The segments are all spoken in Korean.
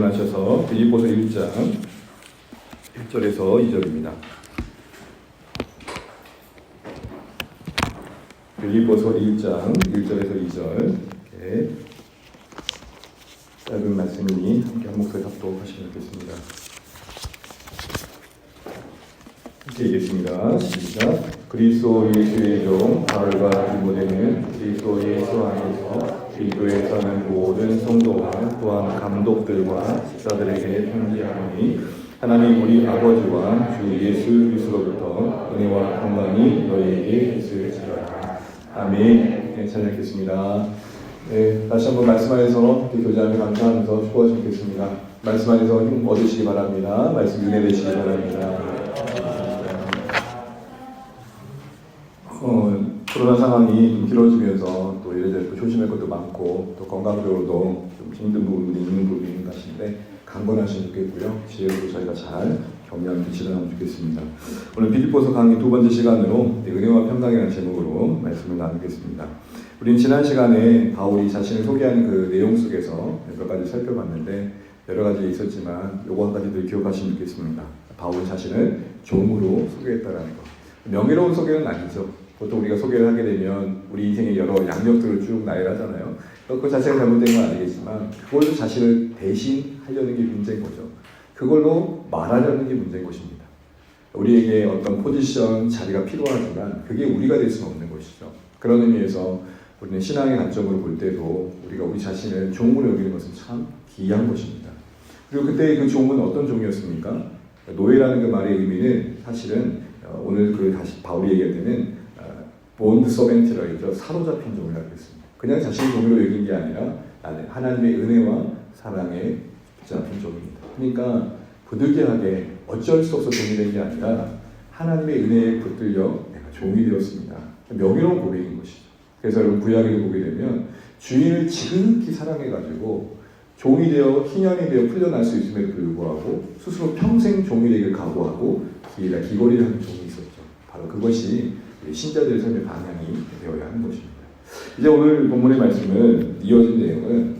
일어나셔서 빌립보서 1장 1절에서 2절입니다. 빌립보서 1장 1절에서 2절 이렇게 짧은 말씀이니 함께 한 목소리 합독하시면 좋겠습니다. 함께 읽겠습니다. 시작. 그리스도 예수의 종 바울과 디모데는 그리스도 예수 안에서 그리스도에 사는 모든 성도와 또한 감독들과 집사들에게 편지하노니 하나님 우리 아버지와 주 예수 그리스도로부터 은혜와 평강이 너희에게 있을지어다. 아멘. 네, 잘 읽겠습니다. 네, 다시 한번 말씀 안에서 교제하며 감사하면서 축복하시면 좋겠습니다. 말씀 안에서 힘 얻으시기 바랍니다. 말씀 은혜 되시기 바랍니다. 코로나 상황이 좀 길어지면서 또 이래저래 또 조심할 것도 많고 또 건강적으로도 좀 힘든 부분들이 있는 부분인 것 같은데 강건하시면 좋겠고요. 지혜로 저희가 잘 격려하면 지나가면 좋겠습니다. 오늘 빌립보서 강의 두 번째 시간으로 은혜와 평강이라는 제목으로 말씀을 나누겠습니다. 우리는 지난 시간에 바울이 자신을 소개하는 그 내용 속에서 몇 가지 살펴봤는데 여러 가지 있었지만 요거 한 가지들 기억하시면 좋겠습니다. 바울은 자신을 종으로 소개했다는 것. 명예로운 소개는 아니죠. 보통 우리가 소개를 하게 되면 우리 인생의 여러 양력들을 쭉 나열하잖아요. 그 자체가 잘못된 건 아니겠지만 그걸로 자신을 대신하려는 게 문제인 거죠. 그걸로 말하려는 게 문제인 것입니다. 우리에게 어떤 포지션, 자리가 필요하지만 그게 우리가 될 수는 없는 것이죠. 그런 의미에서 우리는 신앙의 관점으로 볼 때도 우리가 우리 자신을 종으로 여기는 것은 참 기이한 것입니다. 그리고 그때 그 종은 어떤 종이었습니까? 노예라는 그 말의 의미는 사실은 오늘 그 다시 바울이 얘기할 때는 본드 서벤트라고 했죠. 사로잡힌 종이라고 했습니다. 그냥 자신의 종으로 여긴 게 아니라 나는 하나님의 은혜와 사랑에 붙잡힌 종입니다. 그러니까 부득이하게 어쩔 수 없어 종이 된 게 아니라 하나님의 은혜에 붙들려 내가 종이 되었습니다. 명예로운 고백인 것이죠. 그래서 여러분 구약을 보게 되면 주인을 지극히 사랑해가지고 종이 되어 희년이 되어 풀려날 수 있음에도 불구하고 스스로 평생 종이 되기를 각오하고 기거리를 하는 종이 있었죠. 바로 그것이 신자들의 삶의 방향이 되어야 하는 것입니다. 이제 오늘 본문의 말씀은 이어진 내용은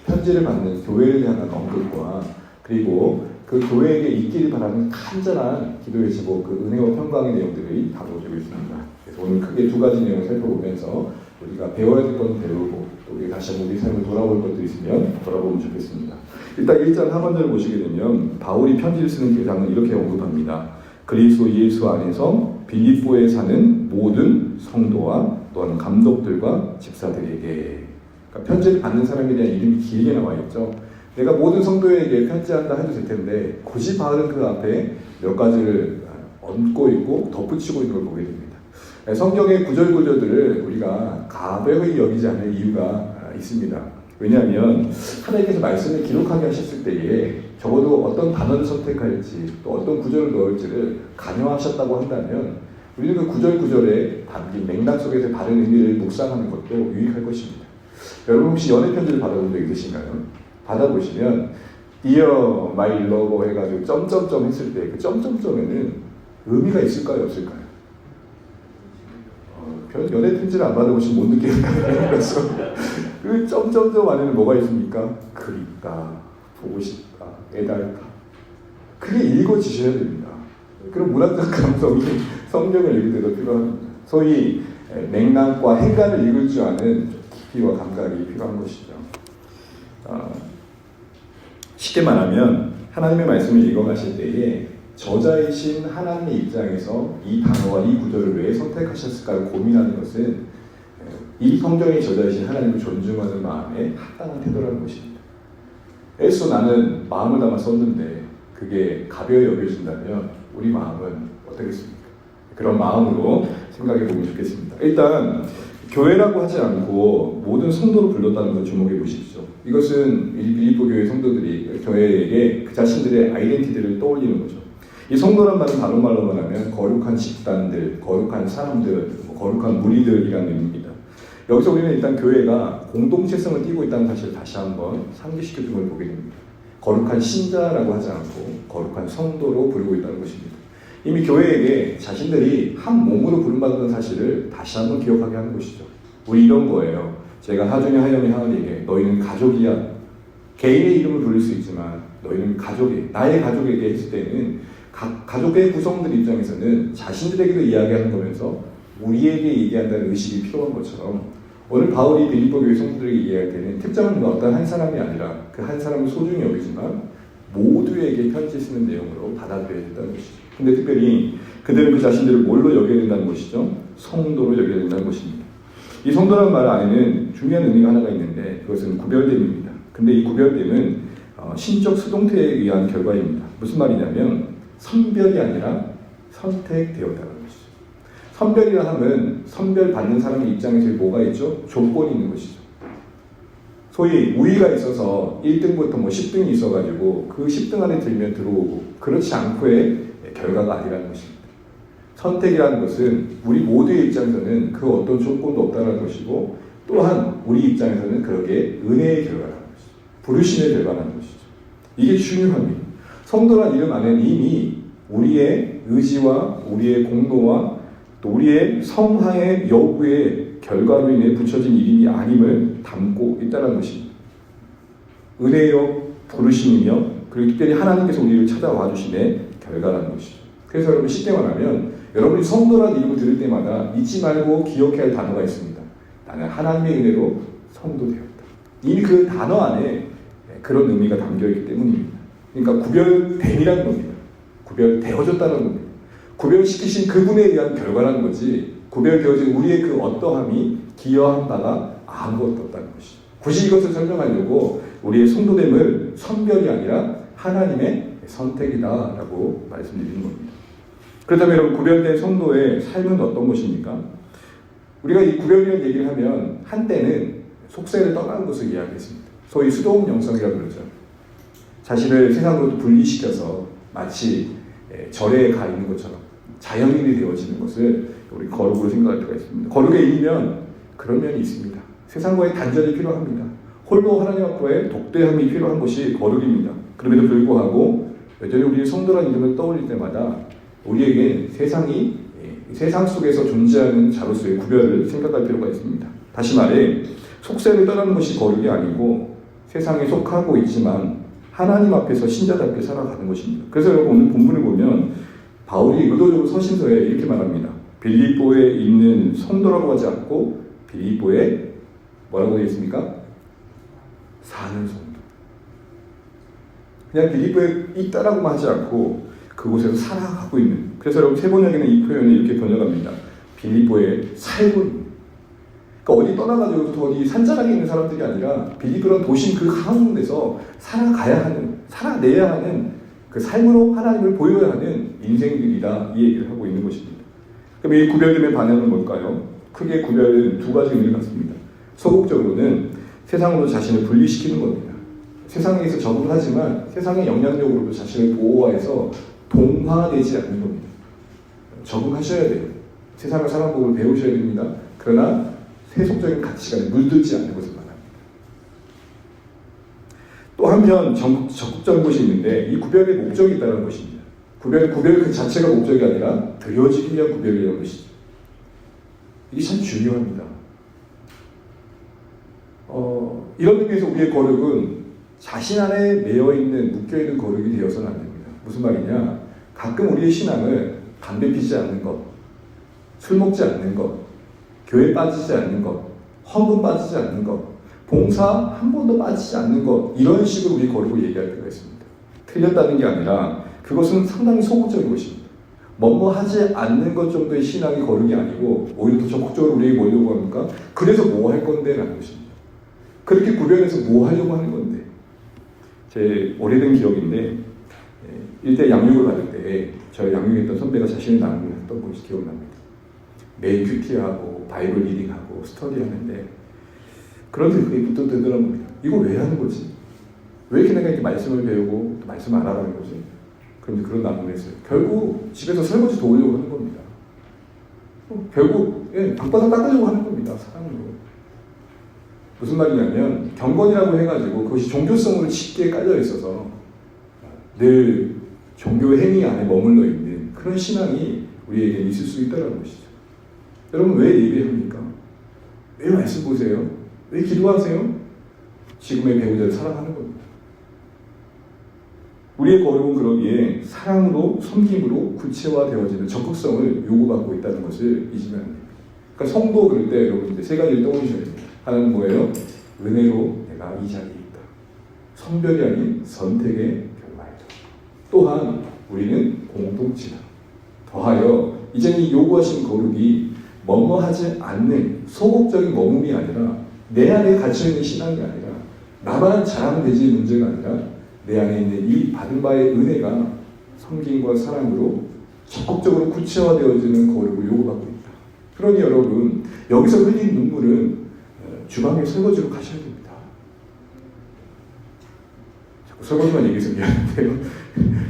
편지를 받는 교회를 향한 언급과 그리고 그 교회에게 있기를 바라는 간절한 기도의 제목, 그 은혜와 평강의 내용들이 다루어지고 있습니다. 그래서 오늘 크게 두 가지 내용을 살펴보면서 우리가 배워야 될 건 배우고 또 우리 다시 한번 우리 삶을 돌아볼 것들이 있으면 돌아보면 좋겠습니다. 일단 1장 하반절을 보시게 되면 바울이 편지를 쓰는 대상은 이렇게 언급합니다. 그리스도 예수 안에서 빌립보에 사는 모든 성도와 또한 감독들과 집사들에게, 그러니까 편지를 받는 사람에 대한 이름이 길게 나와 있죠. 내가 모든 성도에게 편지한다 해도 될 텐데 굳이 바울은 그 앞에 몇 가지를 얹고 있고 덧붙이고 있는 걸 보게 됩니다. 성경의 구절구절들을 우리가 가벼이 여기지 않을 이유가 있습니다. 왜냐하면 하나님께서 말씀을 기록하게 하셨을 때에 적어도 어떤 단어를 선택할지 또 어떤 구절을 넣을지를 가정하셨다고 한다면 우리는 그 구절구절에 담긴 맥락 속에서 다른 의미를 묵상하는 것도 유익할 것입니다. 여러분 혹시 연애 편지를 받아본 적 있으신가요? 받아보시면 Dear my lover 해가지고 점점점 했을 때 그 점점점에는 의미가 있을까요? 없을까요? 연애 편지를 안 받아보시면 못 느끼는 거죠. 그 점점점 안에는 뭐가 있습니까? 그립다, 보고 싶다, 애달다. 그게 읽어지셔야 됩니다. 그런 문학적 감성이 성경을 읽을 때도 필요합니다. 소위 맥락과 행간을 읽을 줄 아는 깊이와 감각이 필요한 것이죠. 쉽게 말하면 하나님의 말씀을 읽어가실 때에 저자이신 하나님의 입장에서 이 단어와 이 구절을 왜 선택하셨을까를 고민하는 것은 이 성경의 저자이신 하나님을 존중하는 마음에 합당한 태도라는 것입니다. 애써 나는 마음을 담아 썼는데 그게 가벼이 여겨진다면 우리 마음은 어떻겠습니까? 그런 마음으로 생각해 보면 좋겠습니다. 일단 교회라고 하지 않고 모든 성도로 불렀다는 걸 주목해 보십시오. 이것은 빌립보 교회 성도들이 교회에게 그 자신들의 아이덴티티를 떠올리는 거죠. 이 성도란 말은 다른 말로 말하면 거룩한 집단들, 거룩한 사람들, 거룩한 무리들이라는 의미입니다. 여기서 우리는 일단 교회가 공동체성을 띠고 있다는 사실을 다시 한번 상기시켜준 걸 보게 됩니다. 거룩한 신자라고 하지 않고 거룩한 성도로 부르고 있다는 것입니다. 이미 교회에게 자신들이 한 몸으로 부름받는 사실을 다시 한번 기억하게 하는 것이죠. 우리 이런 거예요. 제가 하중에 하염이 하나님에게 너희는 가족이야. 개인의 이름을 부를 수 있지만 너희는 나의 가족에게 했을 때는 가족의 구성들 입장에서는 자신들에게도 이야기하는 거면서 우리에게 얘기한다는 의식이 필요한 것처럼 오늘 바울이 빌립보 교회 성도들에게 이야기할 때는 특정한 어떤 한 사람이 아니라 그 한 사람을 소중히 여기지만 모두에게 편지 쓰는 내용으로 받아들여야 된다는 것이죠. 근데 특별히 그들은 그 자신들을 뭘로 여겨야 된다는 것이죠? 성도로 여겨야 된다는 것입니다. 이 성도라는 말 안에는 중요한 의미가 하나가 있는데 그것은 구별됨입니다. 근데 이 구별됨은 신적 수동태에 의한 결과입니다. 무슨 말이냐면 선별이 아니라 선택되었다는 것이죠. 선별이라 하면 선별받는 사람의 입장에서 뭐가 있죠? 조건이 있는 것이죠. 소위 우위가 있어서 1등부터 10등이 있어가지고 그 10등 안에 들면 들어오고 그렇지 않고의 결과가 아니라는 것입니다. 선택이라는 것은 우리 모두의 입장에서는 그 어떤 조건도 없다는 것이고 또한 우리 입장에서는 그러게 은혜의 결과라는 것이죠. 부르심의 결과라는 것이죠. 이게 중요합니다. 성도란 이름 안에는 이미 우리의 의지와 우리의 공로와 또 우리의 성화의 여부의 결과로 인해 붙여진 이름이 아님을 담고 있다는 것입니다. 은혜요, 부르심이며 그리고 특별히 하나님께서 우리를 찾아와 주심의 결과라는 것이죠. 그래서 여러분 쉽게 말하면 여러분이 성도라는 이름을 들을 때마다 잊지 말고 기억해야 할 단어가 있습니다. 나는 하나님의 은혜로 성도되었다. 이미 그 단어 안에 그런 의미가 담겨있기 때문입니다. 그러니까 구별됨이라는 겁니다. 구별되어졌다는 겁니다. 구별시키신 그분에 의한 결과라는 거지 구별되어진 우리의 그 어떠함이 기여한 바가 아무것도 없다는 것이죠. 굳이 이것을 설명하려고 우리의 성도됨을 선별이 아니라 하나님의 선택이다라고 말씀드리는 겁니다. 그렇다면 여러분 구별된 성도의 삶은 어떤 것입니까? 우리가 이 구별이라는 얘기를 하면 한때는 속세를 떠나는 것을 이야기했습니다. 소위 수동 영성이라고 그러죠. 자신을 세상으로부터 분리시켜서 마치 절에 가 있는 것처럼 자연인이 되어지는 것을 우리 거룩으로 생각할 필요가 있습니다. 거룩에 이르면 그런 면이 있습니다. 세상과의 단절이 필요합니다. 홀로 하나님 앞에 독대함이 필요한 것이 거룩입니다. 그럼에도 불구하고 여전히 우리 성도라는 이름을 떠올릴 때마다 우리에게 세상 속에서 존재하는 자로서의 구별을 생각할 필요가 있습니다. 다시 말해 속세를 떠나는 것이 거룩이 아니고 세상에 속하고 있지만 하나님 앞에서 신자답게 살아가는 것입니다. 그래서 여러분 오늘 본문을 보면 바울이 의도적으로 서신서에 이렇게 말합니다. 빌립보에 있는 성도라고 하지 않고 빌립보에 뭐라고 되어 있습니까? 사는 성도. 그냥 빌립보에 있다라고만 하지 않고 그곳에서 살아가고 있는. 그래서 여러분 세번역에는 이 표현이 이렇게 번역합니다. 빌립보에 살고 있는. 그러니까 어디 떠나가지고 어디 산자락에 있는 사람들이 아니라 빌립보라는 도심 그 가운데서 살아가야 하는, 살아내야 하는 그 삶으로 하나님을 보여야 하는 인생들이다 이 얘기를 하고 있는 것입니다. 그럼 이 구별됨의 반응은 뭘까요? 크게 구별은 두 가지 의미를 갖습니다. 소극적으로는 세상으로 자신을 분리시키는 겁니다. 세상에서 적응을 하지만 세상의 영향력으로도 자신을 보호해서 동화되지 않는 겁니다. 적응하셔야 돼요. 세상의 사랑법을 배우셔야 됩니다. 그러나 세속적인 가치관에 물들지 않는 것을 말합니다. 또 한편 적극적인 것이 있는데 이 구별의 목적이 있다는 것입니다. 구별 그 자체가 목적이 아니라 드려지기 위한 구별이라는 것이죠. 이게 참 중요합니다. 이런 의미에서 우리의 거룩은 자신 안에 매여있는 묶여있는 거룩이 되어서는 안 됩니다. 무슨 말이냐? 가끔 우리의 신앙을 담배 피지 않는 것, 술 먹지 않는 것, 교회 빠지지 않는 것, 헌금 빠지지 않는 것, 봉사 한 번도 빠지지 않는 것, 이런 식으로 우리 거룩을 얘기할 때가 있습니다. 틀렸다는 게 아니라 그것은 상당히 소극적인 것입니다. 뭐뭐 하지 않는 것 정도의 신앙이 거룩이 아니고 오히려 더 적극적으로 우리에게 뭐려고 합니까? 그래서 뭐 할 건데? 라는 것입니다. 그렇게 구별해서 뭐 하려고 하는 건데? 제 오래된 기억인데 일대 양육을 받을 때 저희 양육했던 선배가 자신의 나눔을 했던 것이 기억납니다. 매일 큐티하고 바이블 리딩하고 스터디하는데 그런데 그게 부탁되더라는 겁니다. 이거 왜 하는 거지? 왜 이렇게 내가 이렇게 말씀을 배우고 또 말씀을 알아가는 거지? 그런데 그런 나눔을 했어요. 결국 집에서 설거지 도우려고 하는 겁니다. 결국 방바닥 닦으려고 하는 겁니다. 사랑으로. 무슨 말이냐면 경건이라고 해가지고 그것이 종교성으로 짙게 깔려 있어서 늘 종교 행위 안에 머물러 있는 그런 신앙이 우리에게 있을 수 있다는 것이죠. 여러분 왜 예배합니까? 왜 말씀 보세요? 왜 기도하세요? 지금의 배우자를 사랑하는 겁니다. 우리의 거룩은 그러기에 사랑으로 섬김으로 구체화되어지는 적극성을 요구받고 있다는 것을 잊으면 안 됩니다. 그러니까 성도 그럴 때 여러분 이제 세 가지를 떠올리셔야 됩니다. 하나는 뭐예요? 은혜로 내가 이 자리에 있다. 성별이 아닌 선택의 결말이다. 또한 우리는 공동체다. 더하여 이제는 이 요구하신 거룩이 뭐뭐하지 않는 소극적인 머금이 아니라 내 안에 갇혀있는 신앙이 아니라 나만 잘하면 되지 문제가 아니라 내 안에 있는 이 받은 바의 은혜가 섬김과 사랑으로 적극적으로 구체화되어지는 거룩을 요구받고 있다. 그러니 여러분 여기서 흘린 눈물은 주방에 설거지로 가셔야 됩니다. 자꾸 설거지만 얘기해서 미안한데요.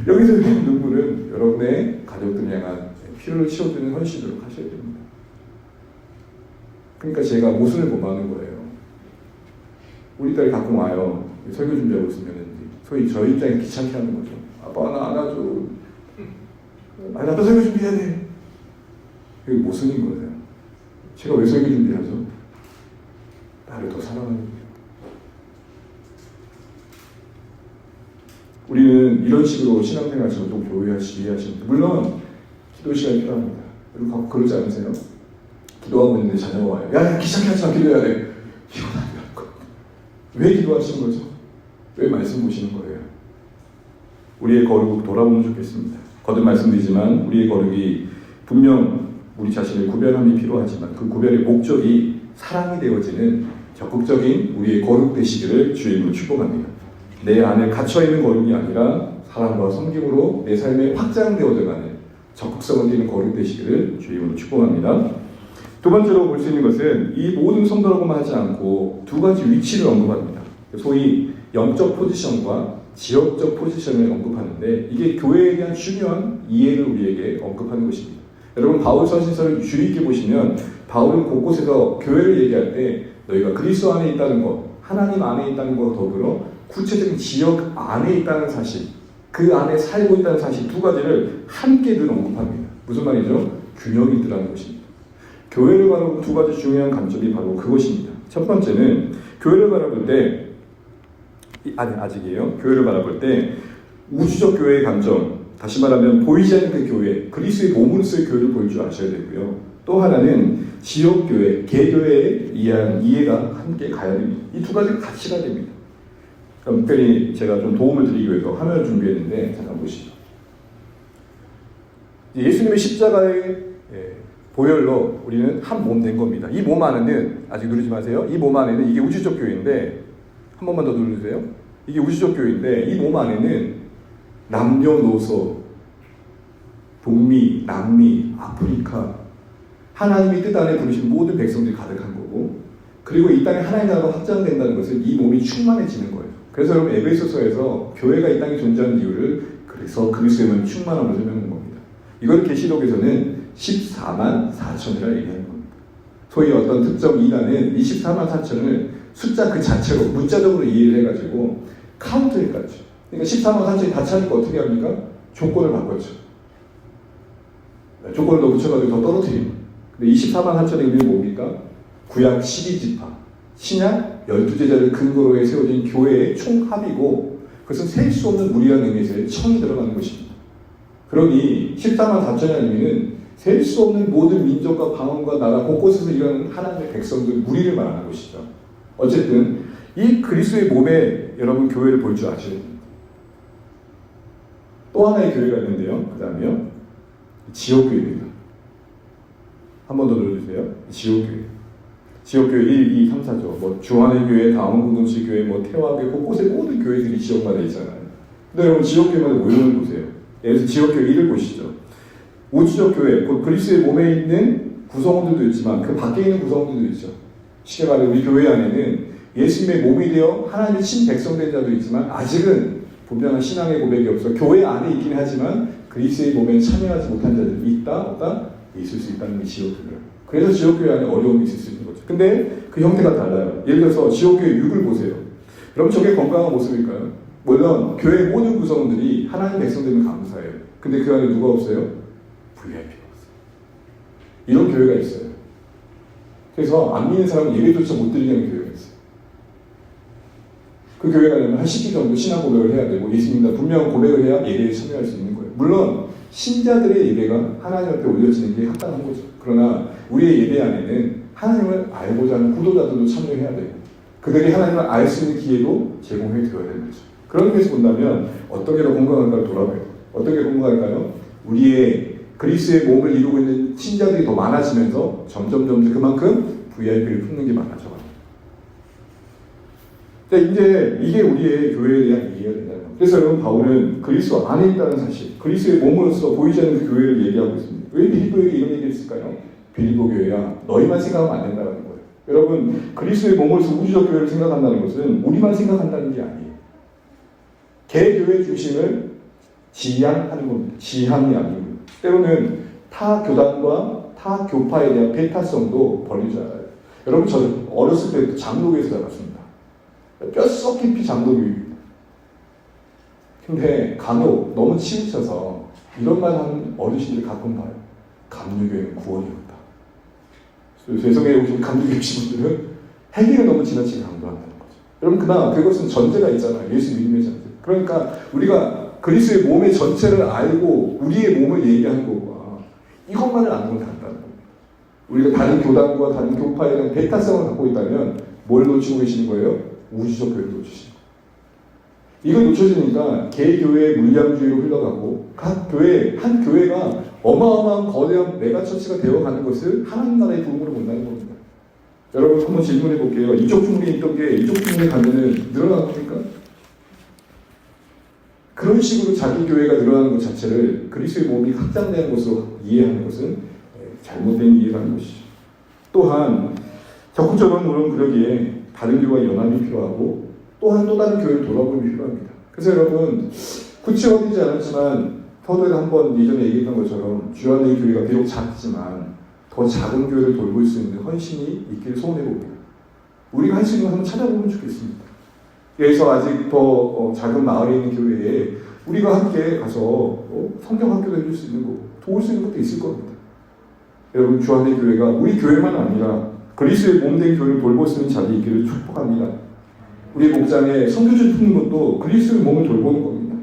여기서 흘린 눈물은 여러분의 가족들을 향한 피로를 치워주는 헌신으로 가셔야 됩니다. 그러니까 제가 모순을 범하는 거예요. 우리 딸이 가끔 와요. 설교 준비하고 있으면 소위 저희 입장에 귀찮게 하는 거죠. 아빠 나 안아줘. 아빠 설교 준비해야 돼. 그게 모순인 거예요. 제가 왜 설교 준비하죠? 나를 더 사랑하는 거예요. 우리는 이런 식으로 신앙생활에서 좀 이해하시면 돼요. 물론 기도 시간이 필요합니다. 여러분 그러지 않으세요? 기도하고 있는데 자녀가 와요. 야 귀찮게 하지 마. 기도해야 돼. 이건 아니라는 거예요. 왜 기도하시는 거죠? 왜 말씀 보시는 거예요? 우리의 거룩을 돌아보면 좋겠습니다. 거듭 말씀드리지만 우리의 거룩이 분명 우리 자신을 구별함이 필요하지만 그 구별의 목적이 사랑이 되어지는 적극적인 우리의 거룩 되시기를 주님으로 축복합니다. 내 안에 갇혀있는 거룩이 아니라 사랑과 섬김으로 내 삶에 확장되어져가는 적극성을 띠는 거룩 되시기를 주님으로 축복합니다. 두 번째로 볼 수 있는 것은 이 모든 성도라고만 하지 않고 두 가지 위치를 언급합니다. 소위 영적 포지션과 지역적 포지션을 언급하는데 이게 교회에 대한 중요한 이해를 우리에게 언급하는 것입니다. 여러분 바울 서신서를 주의 있게 보시면 바울은 곳곳에서 교회를 얘기할 때 너희가 그리스도 안에 있다는 것, 하나님 안에 있다는 것과 더불어 구체적인 지역 안에 있다는 사실, 그 안에 살고 있다는 사실 두 가지를 함께 늘 언급합니다. 무슨 말이죠? 균형이 있다는 것입니다. 교회를 바라보는 두 가지 중요한 관점이 바로 그것입니다. 첫 번째는 교회를 바라볼 때 아직이에요. 교회를 바라볼 때 우주적 교회의 관점, 다시 말하면 보이지 않는 그 교회, 그리스도의 몸으로서의 교회를 볼 줄 아셔야 되고요. 또 하나는 지역 교회, 개교회에 의한 이해가 함께 가야 됩니다. 이 두 가지가 같이 가야 됩니다. 그럼 특별히 제가 좀 도움을 드리기 위해서 화면을 준비했는데 잠깐 보시죠. 예수님의 십자가의 보혈로 우리는 한 몸 된 겁니다. 이 몸 안에는 아직 누르지 마세요. 이 몸 안에는 이게 우주적 교회인데 한 번만 더 누르세요. 이게 우주적 교회인데 이 몸 안에는 남녀노소, 북미, 남미, 아프리카 하나님이 뜻 안에 부르신 모든 백성들이 가득한 거고 그리고 이 땅에 하나님 나라가 확장된다는 것은 이 몸이 충만해지는 거예요. 그래서 여러분 에베소서에서 교회가 이 땅에 존재하는 이유를 그래서 그리스도의 충만함을 설명하는 겁니다. 이걸 계시록에서는 14만 4천이라 얘기하는 겁니다. 소위 어떤 특정 이단은 이 14만 4천을 숫자 그 자체로 문자적으로 이해를 해가지고 카운트해가지고 그러니까 14만 4천이 다 차니까 어떻게 합니까? 조건을 바꿨죠. 조건을 더 붙여가지고 더 떨어뜨립니다. 근데 24만 4천의 의미는 뭡니까? 구약 12지파, 신약 12제자를 근거로 해 세워진 교회의 총합이고 그것은 셀 수 없는 무리한 의미에서 청이 들어가는 것입니다. 그러니 14만 4천의 의미는 셀 수 없는 모든 민족과 방언과 나라 곳곳에서 일하는 하나님의 백성들 무리를 말하는 것이죠. 어쨌든 이 그리스도의 몸에 여러분 교회를 볼 줄 아셔야 됩니다. 또 하나의 교회가 있는데요. 그 다음에요. 지역교회입니다. 한 번 더 눌러주세요. 지역교회. 지역교회 1, 2, 3, 4죠. 뭐 주한의 교회, 다원공동체 교회, 뭐 태화교회, 곳곳에 모든 교회들이 지역마다 있잖아요. 근데 여러분 지역교회마다 모형을 보세요. 예를 들어서 지역교회 1을 보시죠. 우주적 교회, 곧 그리스도의 몸에 있는 구성원들도 있지만 그 밖에 있는 구성원들도 있죠. 쉽게 말해 우리 교회 안에는 예수님의 몸이 되어 하나님의 친백성된 자도 있지만 아직은 분명한 신앙의 고백이 없어 교회 안에 있긴 하지만 그리스도의 몸에 참여하지 못한 자들이 있다, 없다? 있을 수 있다는 게 지역교회예요. 그래서 지역교회 안에 어려움이 있을 수 있는 거죠. 근데 그 형태가 달라요. 예를 들어서 지역교회 6을 보세요. 여러분 저게 건강한 모습일까요? 물론 교회의 모든 구성원들이 하나님 백성되면 감사해요. 근데 그 안에 누가 없어요? VIP가 없어요. 이런 교회가 있어요. 그래서 안 믿는 사람은 예배조차 못 드리는 교회가 있어요. 그 교회 가려면 한 10기 정도 신앙 고백을 해야 되고 예수님과 분명한 고백을 해야 예배에 참여할 수 있는 거예요. 물론 신자들의 예배가 하나님 앞에 올려지는 게 합당한 거죠. 그러나 우리의 예배 안에는 하나님을 알고자 하는 구도자들도 참여해야 되고 그들이 하나님을 알 수 있는 기회도 제공해 드려야 되는 거죠. 그런 의미에서 본다면 어떤 게 더 건강할까를 돌아봐요. 어떤 게 건강할까요? 우리의 그리스도의 몸을 이루고 있는 신자들이 더 많아지면서 점점 그만큼 VIP를 품는 게 많아져가요. 이제 이게 우리의 교회에 대한 이해가 된다는 거예요. 그래서 여러분 바울은 그리스도 안에 있다는 사실, 그리스도의 몸으로서 보이지 않는 그 교회를 얘기하고 있습니다. 왜 빌립보에게 이런 얘기를 했을까요? 빌립보 교회야 너희만 생각하면 안 된다는 거예요. 여러분 그리스도의 몸으로서 우주적 교회를 생각한다는 것은 우리만 생각한다는 게 아니에요. 개교회 중심을 지향하는 겁니다. 지향이 아니고 때로는 타 교단과 타 교파에 대한 배타성도 버리지 않아요. 여러분 저는 어렸을 때부터 장로교에서 자랐습니다. 뼛속 깊이 장로교입니다. 근데 간혹 너무 치우쳐서 이런 말 하는 어르신들 가끔 봐요. 감리교회는 구원이 없다. 죄송해요. 오신 감리교회 분들은 해결을 너무 지나치게 강조한다는 거죠. 여러분 그러나 그것은 전제가 있잖아요. 예수 믿음의 전제. 그러니까 우리가 그리스도의 몸의 전체를 알고 우리의 몸을 얘기하는 거고 이것만을 아는 건 간다는 겁니다. 우리가 다른 교단과 다른 교파에 대한 배타성을 갖고 있다면 뭘 놓치고 계시는 거예요? 우주적 교회를 놓치시는 거예요. 이걸 놓쳐지니까 개교회의 물량주의로 흘러가고 각 교회, 한 교회가 어마어마한 거대한 메가처치가 되어가는 것을 하나님 나라의 부흥으로 본다는 겁니다. 여러분 한번 질문해 볼게요. 이쪽 주문에 있던 게 이쪽 주문에 가면은 늘어난 겁니까? 그런 식으로 자기 교회가 늘어나는 것 자체를 그리스도의 몸이 확장되는 것으로 이해하는 것은 잘못된 이해라는 것이죠. 또한 적극적으로 물론 그러기에 다른 교회와 연합이 필요하고 또한 또 다른 교회를 돌아보기 필요합니다. 그래서 여러분 구체화되지 않았지만 터도에도 한번 예전에 얘기했던 것처럼 주 안의 교회가 비록 작지만 더 작은 교회를 돌볼 수 있는 헌신이 있기를 소원해 봅니다. 우리가 할 수 있는 걸 한번 찾아보면 좋겠습니다. 그래서 아직 더 작은 마을에 있는 교회에 우리가 함께 가서 성경 학교도 해줄 수 있는 거고 도울 수 있는 것도 있을 겁니다. 여러분 주 안의 교회가 우리 교회만 아니라 그리스도의 몸된 교회를 돌볼 수 있는 자리에 있기를 축복합니다. 우리 목장에 선교진 품는 것도 그리스도의 몸을 돌보는 겁니다.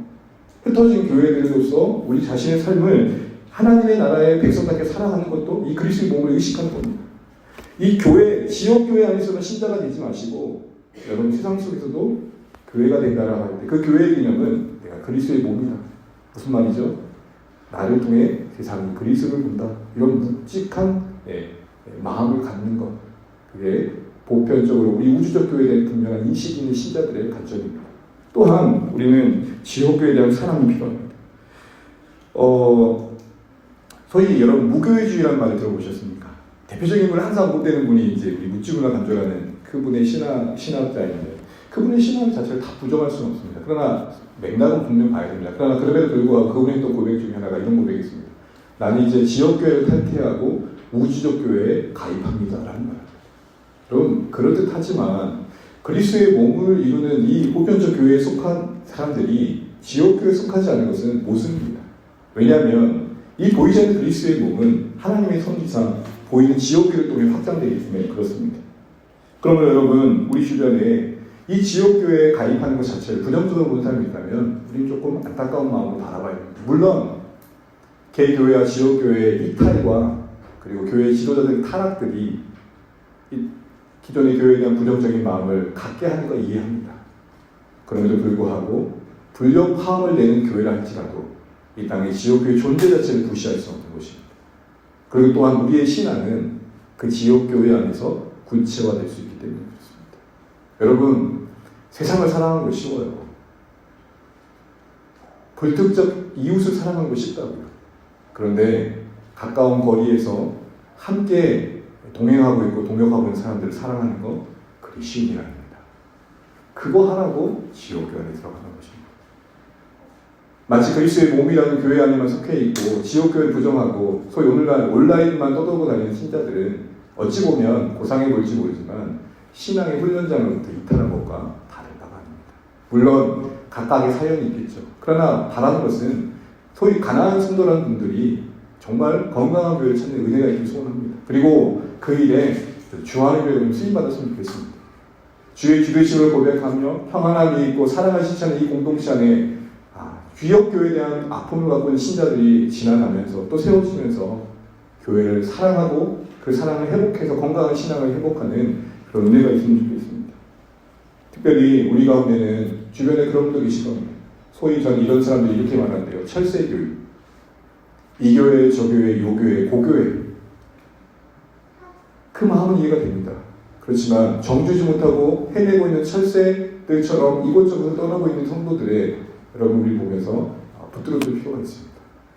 흩어진 교회들로서 우리 자신의 삶을 하나님의 나라의 백성답게 살아가는 것도 이 그리스도의 몸을 의식하는 겁니다. 이 교회, 지역교회 안에서는 신자가 되지 마시고 여러분 세상 속에서도 교회가 된다라고 할 때 그 교회의 개념은 내가 그리스도의 몸이다. 무슨 말이죠? 나를 통해 세상이 그리스도를 본다. 이런 묵직한 마음을 갖는 것. 그게 보편적으로 우리 우주적 교회에 대한 분명한 인식이 있는 신자들의 관점입니다. 또한 우리는 지역교회에 대한 사랑이 필요합니다. 소위 여러분 무교회주의라는 말을 들어보셨습니까? 대표적인 분 항상 못되는 분이 이제 우리 묻지구나 간주라는 그분의 신학자인데 그분의 신앙 자체를 다 부정할 수는 없습니다. 그러나 맥락은 분명 봐야 됩니다. 그러나 그럼에도 불구하고 그분의 또 고백 중에 하나가 이런 고백이 있습니다. 나는 이제 지역교회를 탈퇴하고 우주적 교회에 가입합니다라는 말. 여러분 그럴듯하지만 그리스도의 몸을 이루는 이 보편적 교회에 속한 사람들이 지역교회에 속하지 않은 것은 모순입니다. 왜냐하면 이 보이지 않는 그리스도의 몸은 하나님의 섭리상 보이는 지역교회를 통해 확장되기 때문에 그렇습니다. 그러면 여러분 우리 주변에 이 지역교회에 가입하는 것 자체를 부정적으로 보는 사람이 있다면 우리는 조금 안타까운 마음으로 바라봐야 됩니다. 물론 개교회와 지역교회의 이탈과 그리고 교회의 지도자들의 타락들이 기존의 교회에 대한 부정적인 마음을 갖게 하는 걸 이해합니다. 그럼에도 불구하고 불협화음을 내는 교회라 할지라도 이 땅의 지역교회 존재 자체를 무시할 수 없는 것입니다. 그리고 또한 우리의 신앙은 그 지역교회 안에서 구체화될 수 있기 때문에 그렇습니다. 여러분 세상을 사랑하는 거 쉬워요. 불특적 이웃을 사랑하는 거 쉽다고요. 그런데 가까운 거리에서 함께 동행하고 있고 동역하고 있는 사람들을 사랑하는 거 그리 쉬운 일 아닙니다. 그거 하라고 지옥교회 안에 들어가는 것입니다. 마치 그리스도의 몸이라는 교회 안에만 속해 있고 지옥교회를 부정하고 소위 오늘날 온라인만 떠돌고 다니는 신자들은 어찌 보면 고상해 보일지 모르지만 신앙의 훈련장으로부터 이탈한 것과 다른 바가 아닙니다. 물론 각각의 사연이 있겠죠. 그러나 바라는 것은 소위 가난한 성도라는 분들이 정말 건강한 교회를 찾는 은혜가 있길 소원합니다. 그리고 그 일에 주하는 교회가 좀 쓰임받았으면 좋겠습니다. 주의 주되심을 고백하며 평안함이 있고 사랑을 실천하는 이 공동체 안에 귀역교회에 대한 아픔을 갖고 있는 신자들이 지나가면서 또 세워지면서 교회를 사랑하고 그 사랑을 회복해서 건강한 신앙을 회복하는 그런 은혜가 있으면 좋겠습니다. 특별히 우리 가운데는 주변에 그런 분들 계실 겁니다. 소위 전 이런 사람들이 이렇게 말하는데요. 철새교육. 이 교회, 저 교회, 요 교회, 고 교회. 그 마음은 이해가 됩니다. 그렇지만 정주지 못하고 헤매고 있는 철새들처럼 이곳저곳 떠나고 있는 성도들의 여러분 우리 보면서 붙들어줄 필요가 있습니다.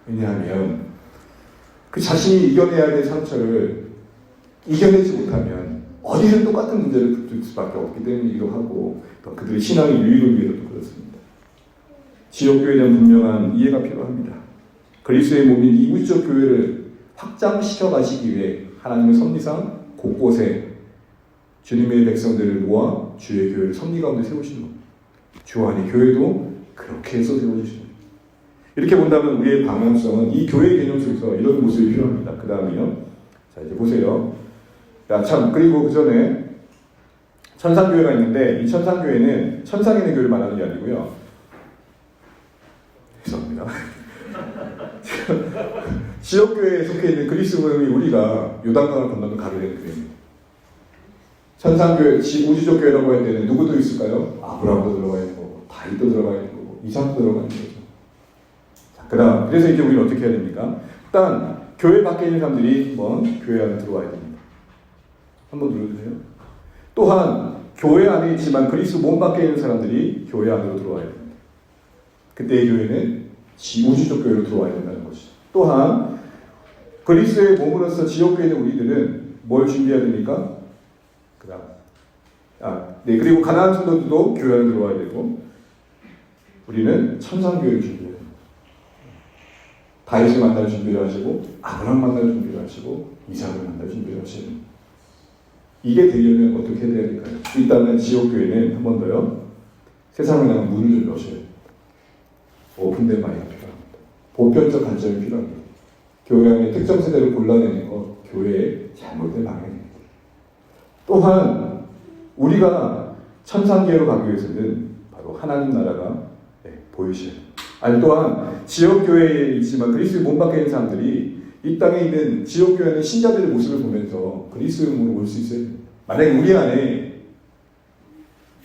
왜냐하면 그 자신이 이겨내야 될 상처를 이겨내지 못하면 어디든 똑같은 문제를 붙들 수밖에 없기 때문이기도 하고 또 그들의 신앙의 유익을 위해서도 그렇습니다. 지역교회에 대한 분명한 이해가 필요합니다. 그리스도의 몸인 이 우주적 교회를 확장시켜 가시기 위해 하나님의 섭리상 곳곳에 주님의 백성들을 모아 주의 교회를 섭리 가운데 세우시는 겁니다. 주 안의 교회도 그렇게 해서 세워주시는 겁니다. 이렇게 본다면 우리의 방향성은 이 교회 개념 속에서 이런 모습이 필요합니다. 그 다음에요. 자, 이제 보세요. 그리고 그 전에 천상교회가 있는데 이 천상교회는 천상에 있는 교회를 말하는 게 아니고요. 죄송합니다. 지역교회에 속해 있는 그리스도인이 우리가 요단강을 건너면 가게 되는 교회입니다. 천상교회, 우주적 교회라고 할 때는 누구도 있을까요? 아브라함도 들어가 있는 거고, 다윗도 들어가 있는 거고, 이삭도 들어가 있는 거죠. 자, 그다음 그래서 이제 우리는 어떻게 해야 됩니까? 일단 교회 밖에 있는 사람들이 한번 교회 안에 들어와야 됩니다. 한번 눌러주세요. 또한 교회 안에 있지만 그리스도 몸 밖에 있는 사람들이 교회 안으로 들어와야 됩니다. 그때의 교회는 우주적 교회로 들어와야 된다는 것이죠. 또한 그리스도의 몸으로서 지역교회 있는 우리들은 뭘 준비해야 됩니까? 그리고 가나안 성도들도 교회 안에 들어와야 되고 우리는 천상교회를 준비해야 됩니다. 다윗을 만날 준비를 하시고 아브라함 만날 준비를 하시고 이삭을 만날 준비를 하셔야 됩니다. 이게 되려면 어떻게 해야 될까요? 일단은 지역교회는 한 번 더요. 세상을 향한 문을 좀 여셔야 됩니다. 오픈된 마인드가 필요합니다. 보편적 관점이 필요합니다. 교회 안에 특정 세대를 골라내는 것, 교회의 잘못된 방향입니다. 또한 우리가 천상계로 가기 위해서는 바로 하나님 나라가 보이셔야 됩니다. 또한 지역교회에 있지만 그리스도의 몸 밖에 있는 사람들이 이 땅에 있는 지역교회는 신자들의 모습을 보면서 그리스도의 몸으로 올 수 있어야 됩니다. 만약에 우리 안에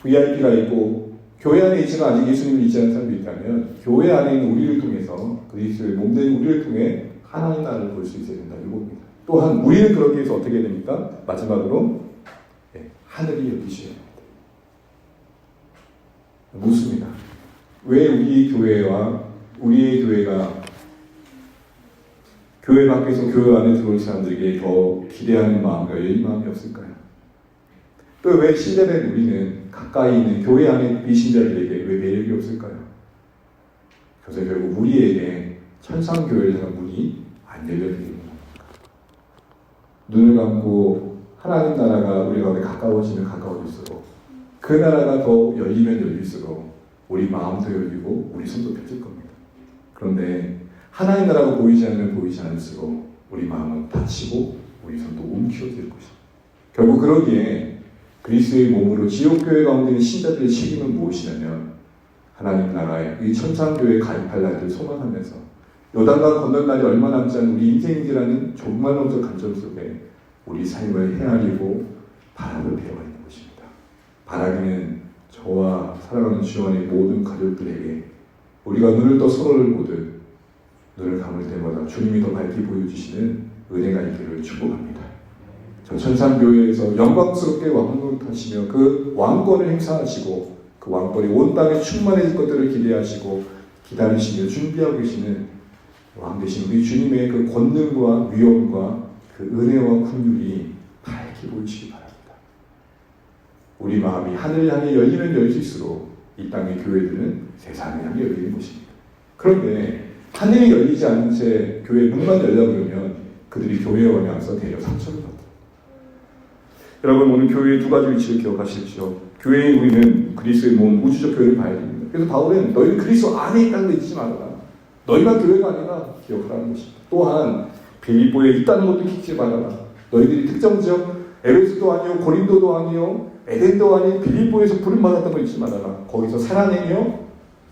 VIP가 있고 교회 안에 있지만 아직 예수님을 믿지 않는 사람이 있다면 교회 안에 있는 우리를 통해서 그리스도의 몸된 우리를 통해 하나님 나라를 볼 수 있어야 된다. 이겁니다. 또한 우리는 그렇게 해서 어떻게 해야 됩니까? 마지막으로 하늘이 열리셔야 됩니다. 묻습니다. 왜 우리 교회와 우리의 교회가 교회 밖에서 교회 안에 들어올 사람들에게 더 기대하는 마음과 열린 마음이 없을까요? 또 왜 신자된 우리는 가까이 있는 교회 안에 비신자들에게 왜 매력이 없을까요? 그래서 결국 우리에게 천상교회를 향한 문이 안 열려지는 겁니다. 눈을 감고 하나님 나라가 우리 가운데 가까워지면 가까워질수록 그 나라가 더 열리면 열릴수록 우리 마음도 열리고 우리 손도 펴질 겁니다. 그런데 하나님 나라가 보이지 않으면 보이지 않을수록 우리 마음은 닫히고 우리 손도 움켜들 것입니다. 결국 그러기에 그리스도의 몸으로 지옥교회 가운데 있는 신자들의 책임은 무엇이냐면 하나님 나라의 이 천상교회에 가입할 날을 소망하면서 요단강 건널 날이 얼마 남지 않은 우리 인생이라는 종말론적 관점 속에 우리 삶을 헤아리고 바라볼 필요가 있는 것입니다. 바라기는 저와 사랑하는 주 안의 모든 가족들에게 우리가 눈을 떠 서로를 보듯 눈을 감을 때마다 주님이 더 밝게 보여주시는 은혜가 있기를 축복합니다. 저 천상교회에서 영광스럽게 왕을 타시며 그 왕권을 행사하시고 그 왕권이 온 땅에 충만해질 것들을 기대하시고 기다리시며 준비하고 계시는 왕 되신 우리 주님의 그 권능과 위엄과 그 은혜와 긍휼이 밝게 보이시기 바랍니다. 우리 마음이 하늘 향해 열리면 열릴수록 이 땅의 교회들은 세상을 향해 열리는 것입니다. 그런데 하늘이 열리지 않은 채 교회 문만 열려버리면 그들이 교회에 와서 대려 상처를 받습니다. 여러분 오늘 교회의 두 가지 위치를 기억하십시오. 교회의 우리는 그리스도의 몸 우주적 교회를 봐야 됩니다. 그래서 바울은 너희는 그리스도 안에 있다는 거 잊지 말아라. 너희가 교회가 아니라 기억하라는 것입니다. 또한 빌립보에 있다는 것도 잊지 말아라. 너희들이 특정 지역 에베소도 아니요 고린도도 아니요 에덴도 아닌 빌립보에서 부름받았던 거 잊지 말아라. 거기서 살아내며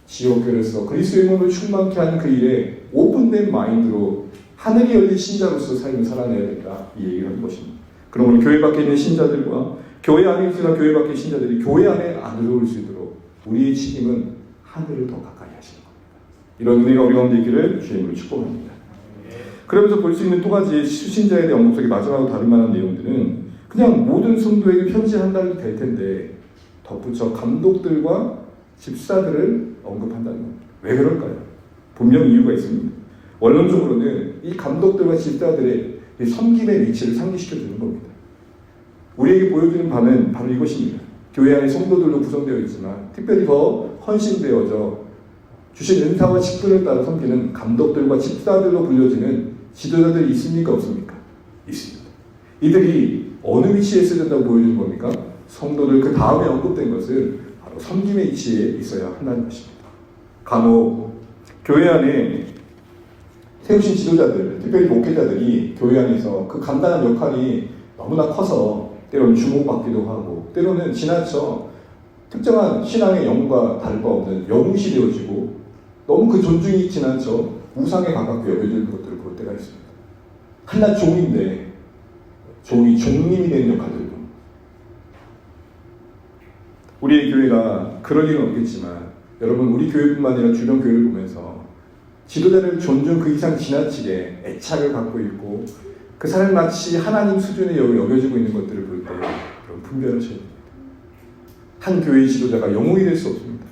지옥교로서 그리스도의 몸을 충만케 하는 그 일에 오픈된 마인드로 하늘이 열린 신자로서 삶을 살아내야 된다. 이 얘기를 하는 것입니다. 그럼 우리 교회 밖에 있는 신자들과 교회 안에 있으나 교회 밖의 신자들이 교회 안에 안 들어올 수 있도록 우리의 책임은 하늘을 더 가까이 하시는 겁니다. 이런 은혜가 우리 가운데 있기를 주님으로 축복합니다. 그러면서 볼 수 있는 또 가지 수신자에 대한 언급 속에 마지막으로 다룰 만한 내용들은 그냥 모든 성도에게 편지한다면 될 텐데 덧붙여 감독들과 집사들을 언급한다는 겁니다. 왜 그럴까요? 분명히 이유가 있습니다. 원론적으로는 이 감독들과 집사들의 섬김의 위치를 상기시켜주는 겁니다. 우리에게 보여주는 바는 바로 이것입니다. 교회 안에 성도들로 구성되어 있지만 특별히 더 헌신되어져 주신 은사와 직분을 따라 섬기는 감독들과 집사들로 불려지는 지도자들이 있습니까? 없습니까? 있습니다. 이들이 어느 위치에 있어야 된다고 보여주는 겁니까? 성도들 그 다음에 언급된 것은 바로 섬김의 위치에 있어야 한다는 것입니다. 간혹 교회 안에 세우신 지도자들, 특별히 목회자들이 교회 안에서 그 감당한 역할이 너무나 커서 때로는 주목받기도 하고 때로는 지나쳐 특정한 신앙의 영과 다를 바 없는 영웅시 되어지고 너무 그 존중이 지나쳐 우상에 가깝게 여겨지는 것들을 볼 때가 있습니다. 한낱 종인데 종이 종님이 되는 역할들도 우리의 교회가 그럴 일은 없겠지만 여러분 우리 교회뿐만 아니라 주변 교회를 보면서 지도자를 존중 그 이상 지나치게 애착을 갖고 있고 그 사람이 마치 하나님 수준에 여겨지고 있는 것들을 볼 때 그런 분별하셔야 됩니다. 한 교회의 지도자가 영웅이 될 수 없습니다.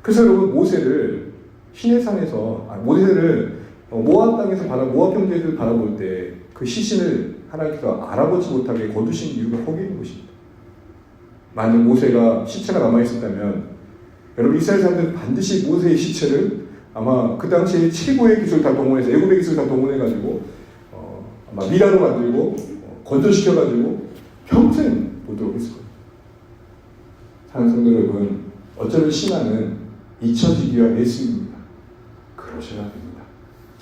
그래서 여러분 모세를 시내산에서 모세를 모압 땅에서 모압 형제들 바라볼 때 그 시신을 하나님께서 알아보지 못하게 거두신 이유가 거기 있는 것입니다. 만약 모세가 시체가 남아있었다면 여러분 이스라엘 사람들은 반드시 모세의 시체를 아마 그 당시에 최고의 기술을 다 동원해서 애굽의 기술을 다 동원해가지고 아마 미라로 만들고 건조시켜가지고 평생 보도록 했을 거예요. 사랑하는 성도 여러분, 어쩌면 신앙은 잊혀지기 위한 예수입니다. 그러셔야 됩니다.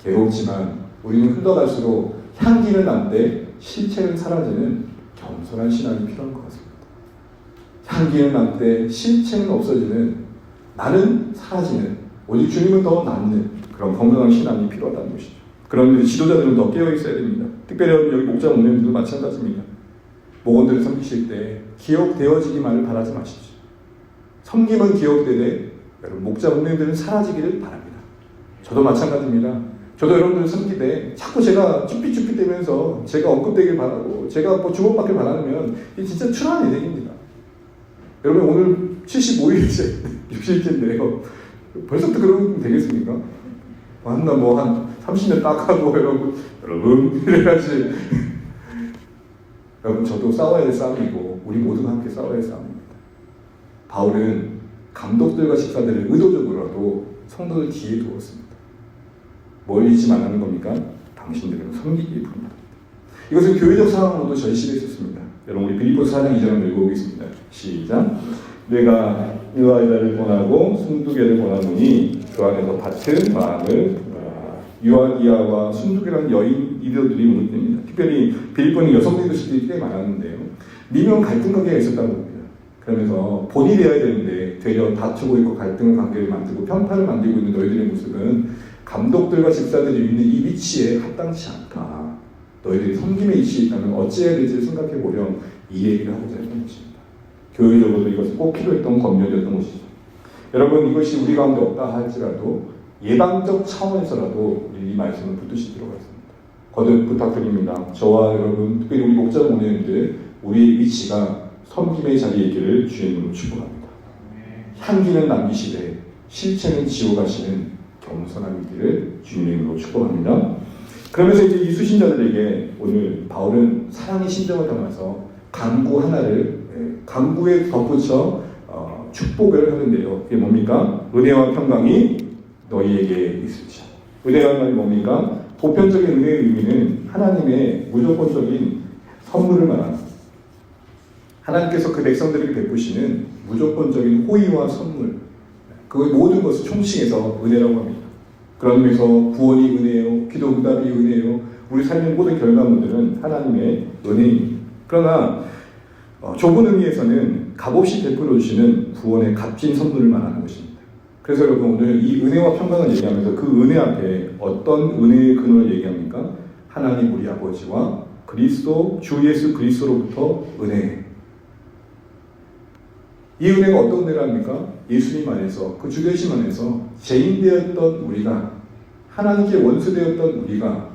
괴롭지만 우리는 흘러갈수록 향기는 남되 실체는 사라지는 겸손한 신앙이 필요한 것 같습니다. 향기는 남되 실체는 없어지는 나는 사라지는 오직 주님은 더 남는 그런 건강한 신앙이 필요하다는 것이죠. 그런 지도자들은 더 깨어 있어야 됩니다. 특별히 여기 목자 목사님들도 마찬가지입니다. 목원들을 섬기실 때 기억되어지기만을 바라지 마십시오. 섬김은 기억되되 여러분 목자 목사님들은 사라지기를 바랍니다. 저도 마찬가지입니다. 저도 여러분들 섬기되 자꾸 제가 쭈삣쭈삣 대면서 제가 언급되길 바라고 제가 주목받길 바라면 이게 진짜 추한 인생입니다. 여러분 오늘 75일째 60일째인데요. 벌써부터 그러면 되겠습니까? 한 30년 딱 하고 여러분 이래야지. 여러분 저도 싸워야 할 싸움이고 우리 모두가 함께 싸워야 할 싸움입니다. 바울은 감독들과 집사들을 의도적으로라도 성도들 뒤에 두었습니다. 뭘 잊지 말라는 겁니까? 당신들은 섬기기에 부릅니다. 이것은 교회적 상황으로도 절실했었습니다. 여러분 우리 빌립보서 4장 2절을 읽어보겠습니다. 시작. 내가 유아이다를 권하고 순두개를 권하노니 그 안에서 같은 마음을 유아디아와 순두개라는 여인 이들이 모입니다. 특별히 빌립보는 여성 리더십들이 꽤 많았는데요. 미묘한 갈등 관계가 있었다고 봅니다. 그러면서 본이 되어야 되는데 되려 다투고 있고 갈등의 관계를 만들고 편파를 만들고 있는 너희들의 모습은 감독들과 집사들이 있는 이 위치에 합당치 않다. 너희들이 섬김의 위치에 있다면 어찌해야 될지를 생각해 보렴. 이 얘기를 하고자 했던 것입니다. 교회적으로도 이것은 꼭 필요했던 검열이었던 것이죠. 여러분 이것이 우리 가운데 없다 할지라도 예방적 차원에서라도 이 말씀을 붙드시 들어가겠습니다. 거듭 부탁드립니다. 저와 여러분 특별히 우리 목자 모녀님들 우리의 위치가 섬김의 자리에 있기를 주님으로 축복합니다. 향기는 남기시되 실체는 지워가시는 겸손함이 있기를 주님으로 축복합니다. 그러면서 이제 이 수신자들에게 오늘 바울은 사랑의 심정을 담아서 강구 하나를 강구에 덧붙여 축복을 하는데요. 그게 뭡니까? 은혜와 평강이 너희에게 있을지어다. 은혜와 평강이 뭡니까? 보편적인 은혜의 의미는 하나님의 무조건적인 선물을 말합니다. 하나님께서 그 백성들에게 베푸시는 무조건적인 호의와 선물, 그 모든 것을 총칭해서 은혜라고 합니다. 그런 의미에서 구원이 은혜요, 기도 응답이 은혜요, 우리 삶의 모든 결과물들은 하나님의 은혜입니다. 그러나 좁은 의미에서는 값없이 베풀어 주시는 구원의 값진 선물을 말하는 것입니다. 그래서 여러분 오늘 이 은혜와 평강을 얘기하면서 그 은혜 앞에 어떤 은혜의 근원을 얘기합니까? 하나님 우리 아버지와 그리스도 주 예수 그리스도로부터 은혜. 이 은혜가 어떤 은혜랍니까? 예수님 안에서 그 주되심 안에서 죄인되었던 우리가 하나님께 원수되었던 우리가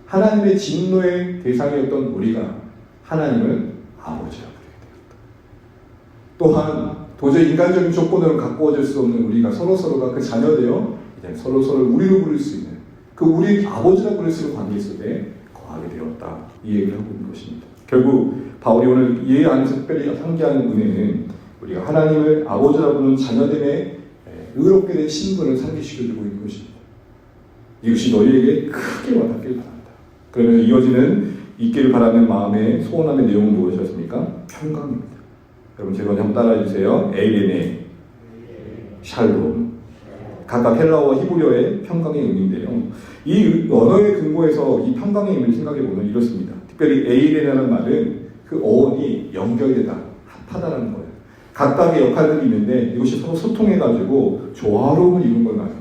하나님의 진노의 대상이었던 우리가 하나님을 아버지라고 부르게 되었다. 또한 도저히 인간적인 조건으로 가꾸어질 수 없는 우리가 서로서로가 그 자녀되어 이제 서로서로 우리로 부를 수 있는 그 우리 아버지라고 부를 수 있는 관계 속에 거하게 되었다. 이 얘기를 하고 있는 것입니다. 결국 바울이 오늘 이 안에서 특별히 상기하는 은혜는 우리가 하나님을 아버지라고 부르는 자녀됨의 의롭게 된 신분을 상기시켜주고 있는 것입니다. 이것이 너희에게 크게 와닿길 바랍니다. 그러면서 이어지는 있기를 바라는 마음의 소원함의 내용은 무엇이었습니까? 평강입니다. 여러분 제가 한번 따라해 주세요. 에이레네, 샬롬. 각각 헬라어와 히브리어의 평강의 의미인데요. 이 언어의 근거에서 이 평강의 의미를 생각해 보면 이렇습니다. 특별히 에이레라는 말은 그 어원이 연결되다, 합하다라는 거예요. 각각의 역할들이 있는데 이것이 서로 소통해가지고 조화로움을 이룬 걸 말해요.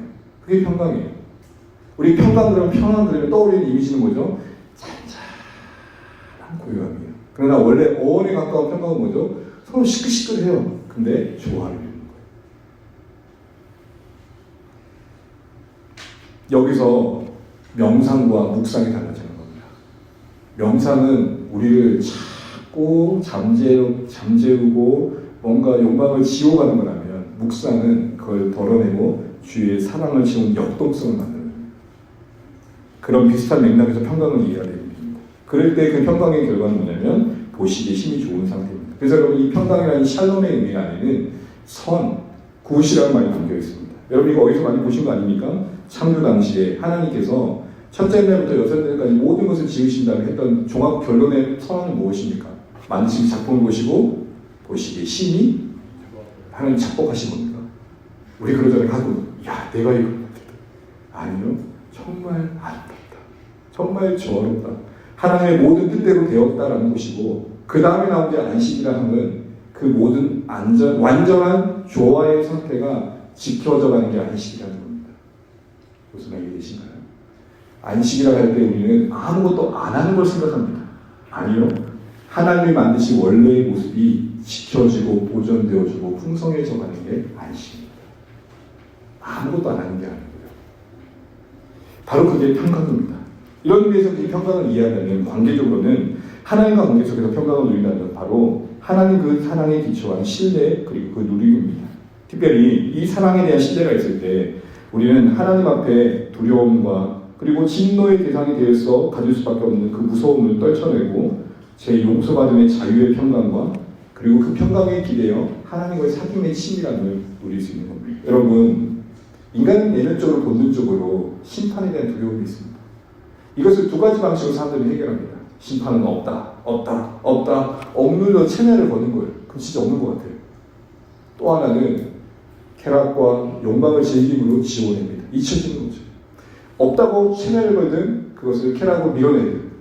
그게 평강이에요. 우리 평강 그러면 평안 그러면 떠오르는 이미지는 뭐죠? 잔잔한 고요함이에요. 그러나 원래 어원에 가까운 평강은 뭐죠? 서로 시끌시끌해요. 근데 조화를 이루는 거예요. 여기서 명상과 묵상이 달라지는 겁니다. 명상은 우리를 자꾸 잠재우고 뭔가 욕망을 지워가는 거라면 묵상은 그걸 덜어내고 주위의 사랑을 지운 역동성을 만드는 거예요. 그런 비슷한 맥락에서 평강을 이해해야 됩니다. 그럴 때 그 평강의 결과는 뭐냐면 보시기에 힘이 좋은 상태입니다. 그래서 여러분 이 평강이라는 샬롬의 의미 안에는 선, 굿이라는 말이 담겨 있습니다. 여러분 이거 어디서 많이 보신 거 아닙니까? 창조 당시에 하나님께서 첫째 날부터 여섯째 날까지 모든 것을 지으신 다음에 했던 종합 결론의 선언은 무엇입니까? 만드신 작품을 보시고 보시기에 힘이 하나님 작곡하신 겁니까? 우리 그러잖아요. 가끔 야 내가 이걸 만들다. 아니요. 정말 아름답다. 정말 조화롭다. 하나님의 모든 뜻대로 되었다라는 것이고 그 다음에 나온 게 안식이라 함은 그 모든 완전한 조화의 상태가 지켜져 가는 게 안식이라는 겁니다. 무슨 말이 되신가요? 안식이라고 할 때 우리는 아무것도 안 하는 걸 생각합니다. 아니요. 하나님이 만드신 원래의 모습이 지켜지고 보존되어지고 풍성해져 가는 게 안식입니다. 아무것도 안 하는 게 아니고요. 바로 그게 평강입니다. 이런 의미에서 이 평강을 이해하려면 관계적으로는 하나님과 관계 속에서 평강을 누린다는 바로 하나님 그 사랑에 기초한 신뢰 그리고 그 누림입니다. 특별히 이 사랑에 대한 신뢰가 있을 때 우리는 하나님 앞에 두려움과 그리고 진노의 대상이 되어서 가질 수밖에 없는 그 무서움을 떨쳐내고 제 용서받음의 자유의 평강과 그리고 그 평강에 기대어 하나님과의 사귐의 친밀함을 누릴 수 있는 겁니다. 여러분 인간은 내면적으로 본능적으로 심판에 대한 두려움이 있습니다. 이것을 두 가지 방식으로 사람들이 해결합니다. 심판은 없다. 억눌러 체면을 거는 거예요. 그럼 진짜 없는 것 같아요. 또 하나는 쾌락과 욕망을 즐김으로 지워냅니다. 잊혀지는 거죠. 없다고 체면을 걸든 그것을 쾌락으로 밀어내든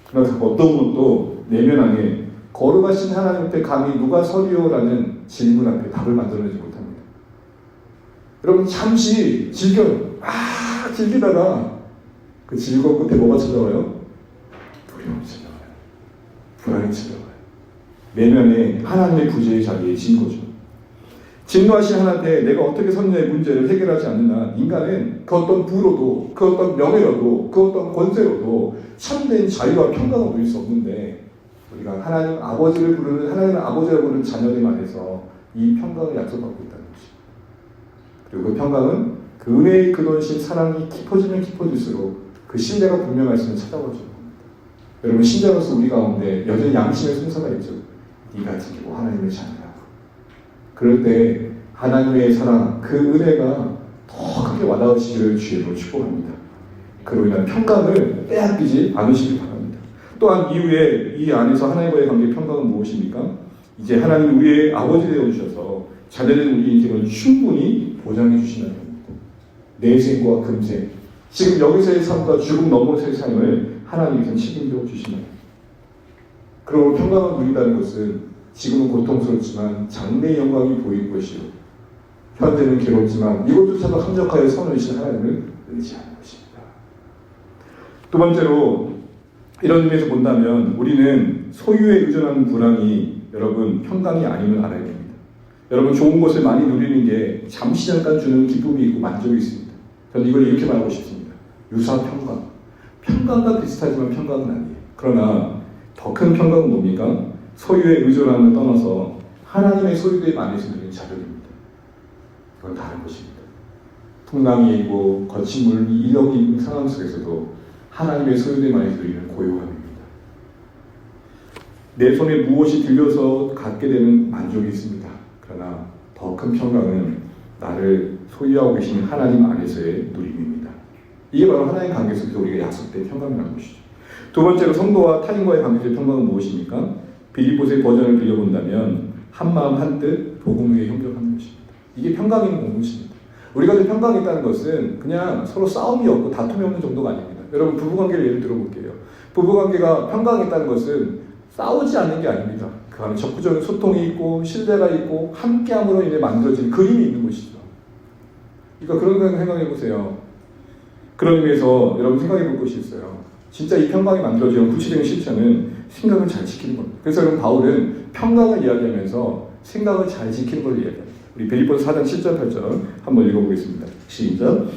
그러나 어떤 것도 내면하게 거룩하신 하나님 앞에 감히 누가 서리오라는 질문 앞에 답을 만들어내지 못합니다. 여러분 잠시 즐겨요. 즐기다가 그 즐거움 끝에 뭐가 찾아와요? 두려움이 찾아와요. 불안이 찾아와요. 내면에 하나님의 구제의 자리에 진 거죠. 진노하신 하나님께 내가 어떻게 선녀의 문제를 해결하지 않는 한 인간은 그 어떤 부로도 그 어떤 명예로도 그 어떤 권세로도 참된 자유와 평강을 누릴 수 없는데 우리가 하나님 아버지를 부르는 하나님 아버지를 부르는 자녀들 안에서 이 평강을 약속받고 있다는 것입니다. 그리고 그 평강은 그 은혜의 근원이신 사랑이 깊어지면 깊어질수록 그 신뢰가 분명할수록 찾아오죠. 여러분 신자로서 우리 가운데 여전히 양심의 송사가 있죠. 네가 지키고 하나님의 자녀라고. 그럴 때 하나님의 사랑, 그 은혜가 더 크게 와닿으시기를 주의로 축복합니다. 그로 인한 평강을 빼앗기지 않으시길 바랍니다. 또한 이후에 이 안에서 하나님과의 관계 평강은 무엇입니까? 이제 하나님 우리의 아버지 되어주셔서 자녀된 우리 인생을 충분히 보장해 주신다는 겁니다. 내 생과 금생, 지금 여기서의 삶과 죽음 넘어서의 삶을 하나님께서 책임져 주신다. 그리고 평강을 누린다는 것은 지금은 고통스럽지만 장래의 영광이 보일 것이요 현재는 괴롭지만 이것조차도 합력하여 선하신 하나님을 의지하는 것입니다. 두 번째로 이런 의미에서 본다면 우리는 소유에 의존하는 불안이 여러분 평강이 아님을 알아야 됩니다. 여러분 좋은 것을 많이 누리는 게 잠시 잠깐 주는 기쁨이 있고 만족이 있습니다. 저는 이걸 이렇게 말하고 싶습니다. 유사 평강. 평강과 비슷하지만 평강은 아니에요. 그러나 더 큰 평강은 뭡니까? 소유에 의존함을 떠나서 하나님의 소유됨 안에서 누리는 자격입니다. 이건 다른 것입니다. 풍랑이 있고 거친 물, 이력이 있는 상황 속에서도 하나님의 소유됨 안에서 누리는 고요함입니다. 내 손에 무엇이 들려서 갖게 되는 만족이 있습니다. 그러나 더 큰 평강은 나를 소유하고 계신 하나님 안에서의 누림입니다. 이게 바로 하나님 관계 속에서 우리가 약속된 평강이라는 것이죠. 두 번째로 성도와 타인과의 관계의 평강은 무엇입니까? 빌립보서의 버전을 빌려본다면 한마음 한뜻 복음 위에 협력하는 것입니다. 이게 평강이 있는 것입니다. 우리가 평강이 있다는 것은 그냥 서로 싸움이 없고 다툼이 없는 정도가 아닙니다. 여러분 부부관계를 예를 들어볼게요. 부부관계가 평강이 있다는 것은 싸우지 않는 게 아닙니다. 그 안에 적극적인 소통이 있고 신뢰가 있고 함께함으로 인해 만들어진 그림이 있는 것이죠. 그러니까 그런 거 생각해 보세요. 그런 의미에서 여러분 생각해 볼 것이 있어요. 진짜 이 평강이 만들어지는 구체적인 실천은 생각을 잘 지키는 겁니다. 그래서 여러분 바울은 평강을 이야기하면서 생각을 잘 지키는 걸 이야기합니다. 우리 빌립보서 4장 7절 8절 한번 읽어보겠습니다. 시작.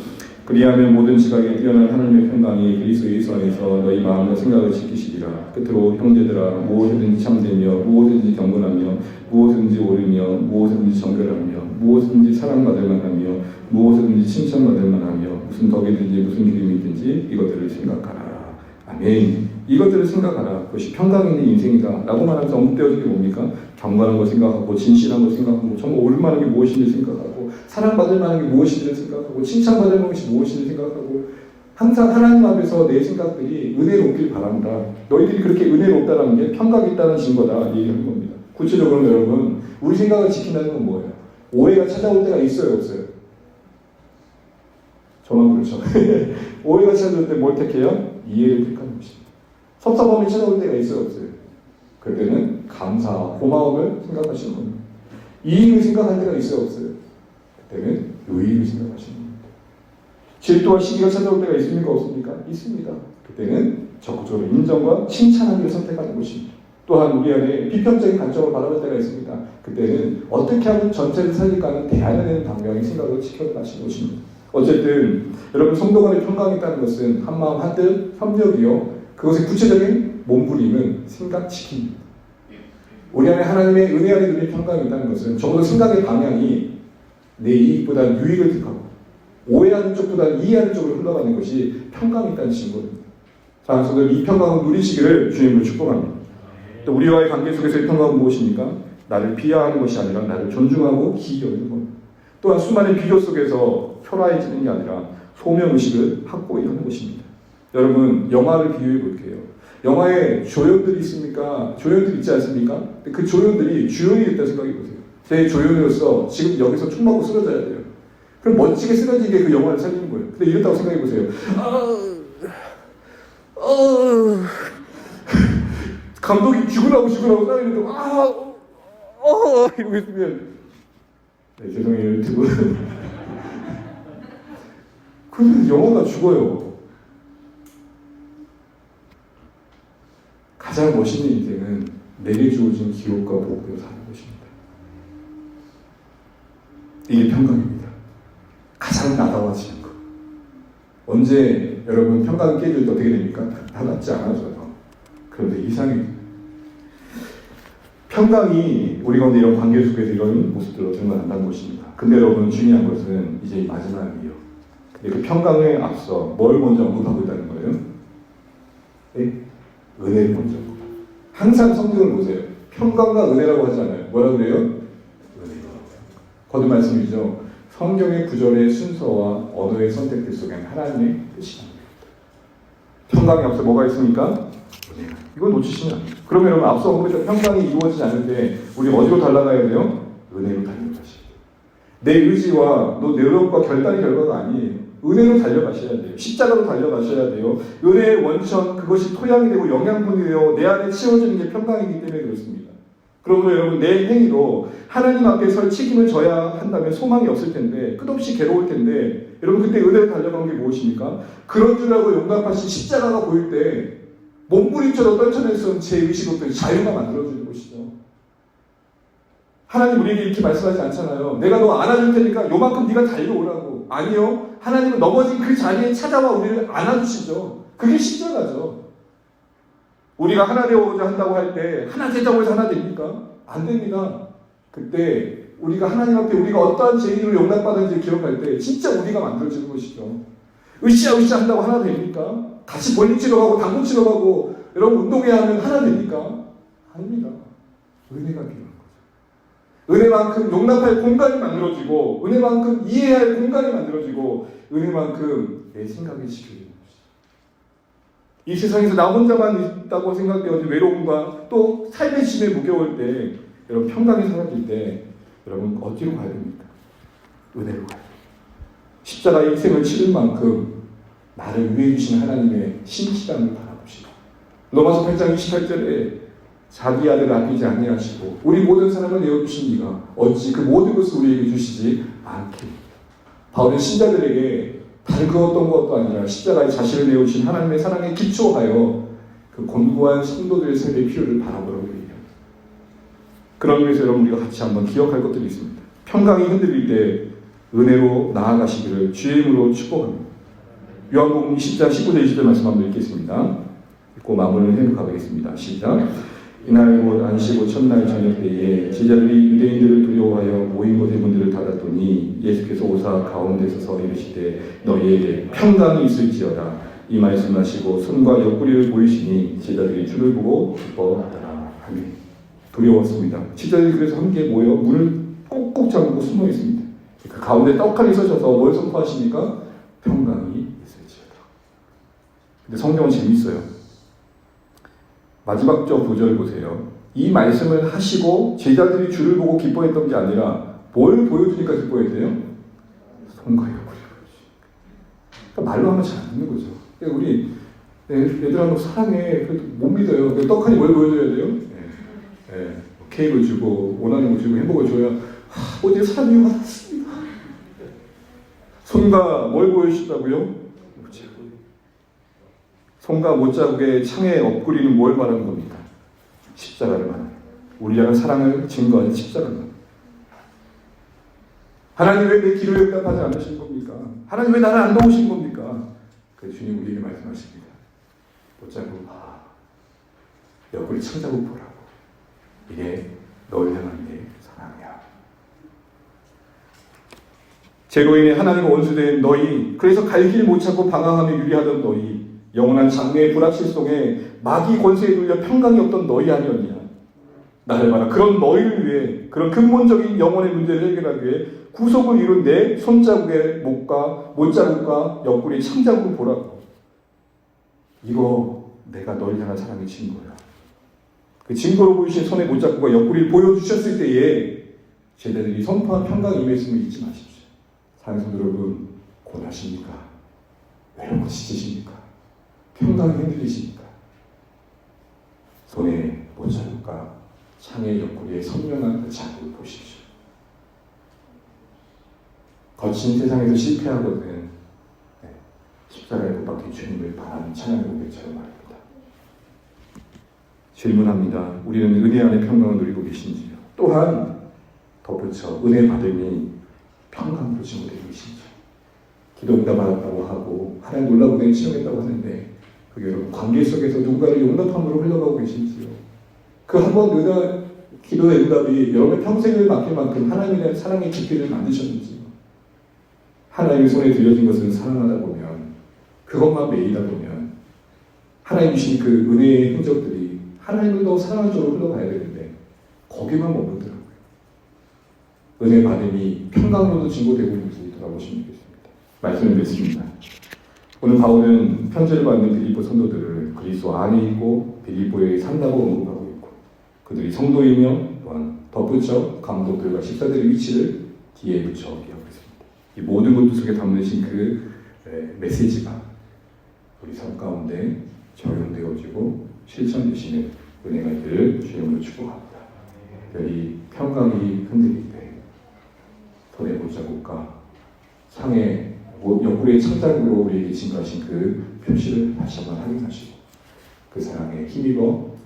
그리하면 모든 지각에 뛰어난 하나님의 평강이 그리스도 예수 안에서 너희 마음과 생각을 지키시리라. 끝으로 형제들아 무엇이든지 참되며 무엇이든지 경건하며 무엇이든지 옳으며 무엇이든지 정결하며 무엇이든지 사랑받을 만하며 무엇이든지 칭찬받을 만하며 무슨 덕이든지 무슨 기름이든지 이것들을 생각하라. 아멘. 이것들을 생각하라. 그것이 평강 있는 인생이다 라고 말하면서 언급되어진 게 뭡니까? 경건한 걸 생각하고 진실한 걸 생각하고 정말 옳을 만한 게 무엇인지 생각하고 사랑받을 만한 게 무엇인지 생각하고 칭찬받을 만한 것이 무엇인지 생각하고 항상 하나님 앞에서 내 생각들이 은혜롭길 바란다. 너희들이 그렇게 은혜롭다는 게 평강이 있다는 증거다 얘기하는 겁니다. 구체적으로 여러분 우리 생각을 지킨다는 건 뭐예요? 오해가 찾아올 때가 있어요 없어요? 저만 그렇죠. 오해가 찾아올 때 뭘 택해요? 이해를 택하는 것입니다. 섭섭함이 찾아올 때가 있어요 없어요? 그럴 때는 감사와 고마움을 생각하시는 겁니다. 이익을 생각할 때가 있어요 없어요? 그때는 유익을 생각하시는 겁니다. 질투와 시기가 찾아올 때가 있습니까 없습니까? 있습니다. 그때는 적극적으로 인정과 칭찬하기를 선택하는 것입니다. 또한 우리 안에 비평적인 관점을 바라볼 때가 있습니다. 그때는 어떻게 하면 전체를 살릴까 하는 대안을 방향의 생각을 지켜가시는 것입니다. 어쨌든 여러분 성도 간의 평강이 있다는 것은 한마음 한뜻 협력이요 그것의 구체적인 몸부림은 생각 지킴입니다. 우리 안에 하나님의 은혜 안에 누린 평강이 있다는 것은 적어도 생각의 방향이 내 이익보다 유익을 택하고 오해하는 쪽보다 이해하는 쪽으로 흘러가는 것이 평강이 있다는 증거입니다. 자, 성도들 이 평강을 누리시기를 주님으로 축복합니다. 또 우리와의 관계 속에서의 평강은 무엇입니까? 나를 비하하는 것이 아니라 나를 존중하고 기이 여기는 겁니다. 또한 수많은 비교 속에서 초라해지는 게 아니라 소명의식을 확고히 하는 것입니다. 여러분 영화를 비유해 볼게요. 영화에 조연들이 있습니까? 조연들 있지 않습니까? 그 조연들이 주연이 됐다 생각해 보세요. 제 조연으로서 지금 여기서 총 맞고 쓰러져야 돼요. 그럼 멋지게 쓰러지게 그 영화를 살리는 거예요. 근데 이렇다고 생각해 보세요. 감독이 죽으라고 싸이는데 이러고 있으면 네, 죄송해요 유튜브. 그러면 영화가 죽어요. 가장 멋있는 인생은 내게 주어진 기록과 복으로 사는 것입니다. 이게 평강입니다. 가장 나다워지는 것. 언제 여러분 평강이 깨질 때 어떻게 됩니까? 나답지 않아져요. 그런데 이상해요. 평강이 우리 가운데 이런 관계 속에서 이런 모습들로 드러난다는 것입니다. 근데 여러분 중요한 것은 이제 마지막이에요. 그 평강에 앞서 뭘 먼저 언급하고 있다는 거예요? 네? 은혜를 먼저 언급합니다. 항상 성경을 보세요. 평강과 은혜라고 하지 않아요. 뭐라 그래요? 은혜라고. 거듭 말씀이죠. 성경의 구절의 순서와 언어의 선택들 속에는 하나님의 뜻이 나옵니다. 평강에 앞서 뭐가 있습니까? 은혜가. 이건 놓치시면 안 돼요. 그러면 여러분 앞서 언급했던 평강이 이루어지지 않을 때 우리 어디로 달려가야 돼요? 은혜로 달려가시죠. 내 의지와 내 노력과 결단의 결과가 아니에요. 은혜로 달려가셔야 돼요. 십자가로 달려가셔야 돼요. 은혜의 원천 그것이 토양이 되고 영양분이 되어 내 안에 치워지는 게 평강이기 때문에 그렇습니다. 그러므로 여러분 내 행위로 하나님 앞에 설 책임을 져야 한다면 소망이 없을 텐데 끝없이 괴로울 텐데 여러분 그때 은혜를 달려간 게 무엇입니까? 그런 줄 알고 용납하신 십자가가 보일 때 몸부림처럼 떨쳐내서 제 의식으로 자유가 만들어지는 것이죠. 하나님 우리에게 이렇게 말씀하지 않잖아요. 내가 너 안아줄 테니까 요만큼 네가 달려오라고. 아니요. 하나님은 넘어진 그 자리에 찾아와 우리를 안아주시죠. 그게 십자가죠. 우리가 하나 되어오자 한다고 할 때 하나 되자고 해서 하나 됩니까? 안 됩니다. 그때 우리가 하나님 앞에 우리가 어떠한 죄인으로 용납받았는지 기억할 때 진짜 우리가 만들어지는 것이죠. 으쌰으쌰 한다고 하나 됩니까? 같이 볼링 치러 가고 당구 치러 가고 여러분 운동해야 하면 하나 됩니까? 아닙니다. 은혜가 필요한 거죠. 은혜만큼 용납할 공간이 만들어지고 은혜만큼 이해할 공간이 만들어지고 은혜만큼 내 생각이 지켜지는 것이죠. 이 세상에서 나 혼자만 있다고 생각되어진 외로움과 또 삶의 짐에 무거울 때 여러분 평강이 사라질 때 여러분 어디로 가야 됩니까? 은혜로 가야 됩니다. 십자가의 희생을 치를 만큼 나를 위해 주신 하나님의 신실함을 바라봅시다. 로마서 8장 28절에 자기 아들을 아끼지 아니하시고 우리 모든 사람을 내어주신 이가 어찌 그 모든 것을 우리에게 주시지 않겠느냐. 바울은 신자들에게 다른 그 어떤 것도 아니라 십자가에 자신을 내어주신 하나님의 사랑에 기초하여 그 곤고한 성도들의 삶의 필요를 바라보라고 얘기합니다. 그런 의미에서 여러분 우리가 같이 한번 기억할 것들이 있습니다. 평강이 흔들릴 때 은혜로 나아가시기를 주의 이름으로 축복합니다. 요한복음 20장 19절 20절 말씀 한번 읽겠습니다. 읽고 마무리를 해놓겠습니다. 시작. 이날 곧 안식 후 첫날 저녁 때에 제자들이 유대인들을 두려워하여 모인 곳의 문들을 닫았더니 예수께서 오사 가운데 서서 이르시되 너희에게 평강이 있을지어다. 이 말씀하시고 손과 옆구리를 보이시니 제자들이 주를 보고 기뻐하더라. 아멘. 두려웠습니다. 제자들이 그래서 함께 모여 문을 꼭꼭 잠그고 숨어 있습니다. 그 가운데 떡하니 서셔서 뭘 선포하십니까? 평강이 있을지어다. 근데 성경은 재밌어요. 마지막 저 구절 보세요. 이 말씀을 하시고 제자들이 주를 보고 기뻐했던 게 아니라 뭘 보여주니까 기뻐했대요? 손과 옆구리. 그러니까 말로 하면 잘 안 듣는 거죠. 그러니까 우리 애들아 너 사랑해. 그래도 못 믿어요. 떡하니 뭘 보여줘야 돼요? 케이크를 주고 원하는 거 주고 햄버거 줘야 어디에 사람이 왔습니다. 손과 뭘 보여주신다고요? 손과 못자국의 창의 옆구리는 뭘 말하는 겁니까? 십자가를 말합니다. 우리 향한 사랑을 증거하는 십자가를 말합니다. 하나님 왜 내 기도에 응답하지 않으신 겁니까? 하나님 왜 나를 안 도우신 겁니까? 그 주님 우리에게 말씀하십니다. 못자국 옆구리 창자국 보라고. 이게 너를 향한 내 사랑이야. 죄로 인해 하나님과 원수된 너희, 그래서 갈 길 못 찾고 방황하며 유리하던 너희, 영원한 장래의 불확실 속에 마귀 권세에 눌려 평강이 없던 너희 아니었냐. 나를 봐라. 그런 너희를 위해, 그런 근본적인 영혼의 문제를 해결하기 위해 구속을 이룬 내 손자국의 목과 못자국과 옆구리 창자국을 보라고. 이거 내가 너를 향한 사랑의 증거야. 그 증거로 보이신 손의 못자국과 옆구리를 보여주셨을 때에 제자들이 선포한 평강이 임했음을 잊지 마십시오. 사랑하는 성도 여러분, 고나십니까? 외롭고 지치십니까? 평강이 흔들리십니까? 손의 못자국과 창의 옆구리에 선명한 그 자국을 보십시오. 거친 세상에서 실패하거든 십자가에 못 박힌 주님을 바라는 찬양의 고백처럼 말입니다. 질문합니다. 우리는 은혜 안에 평강을 누리고 계신지요? 또한 덧붙여 은혜 받음이 평강으로 증거되고 계신지요? 기도 응답 받았다고 하고 하나님 놀라운 은혜를 체험했다고 하는데 그게 여러분 관계 속에서 누군가를 용납함으로 흘러가고 계신지요? 그 한 번 기도의 응답이 여러분의 평생을 맡길 만큼 하나님에 대한 사랑의 깊이를 만드셨는지요? 하나님의 손에 들려진 것을 사랑하다 보면 그것만 매이다 보면 하나님 주신 그 은혜의 흔적들이 하나님을 더 사랑하는 쪽으로 흘러가야 되는데 거기만 머무르더라고요. 은혜 받음이 평강으로도 증거되고 있는지 돌아보시면 되겠습니다. 말씀을 맺습니다. 오늘 바울은 편지를 받는 빌립보 성도들을 그리스도 안에 있고 빌립보에 산다고 언급하고 있고 그들이 성도이며 또한 덧붙여 감독들과 식사들의 위치를 뒤에 붙여 기억하고 있습니다. 이 모든 것들 속에 담으신 그 메시지가 우리 삶 가운데 적용되어지고 실천되시는 은혜가 있기를 주님으로 축복합니다. 이 평강이 흔들릴 때 손에 못자국과 상의 옆구리의 천장으로 우리에게 증거하신 그 표시를 다시 한번 확인하시고 그 사랑에 힘입어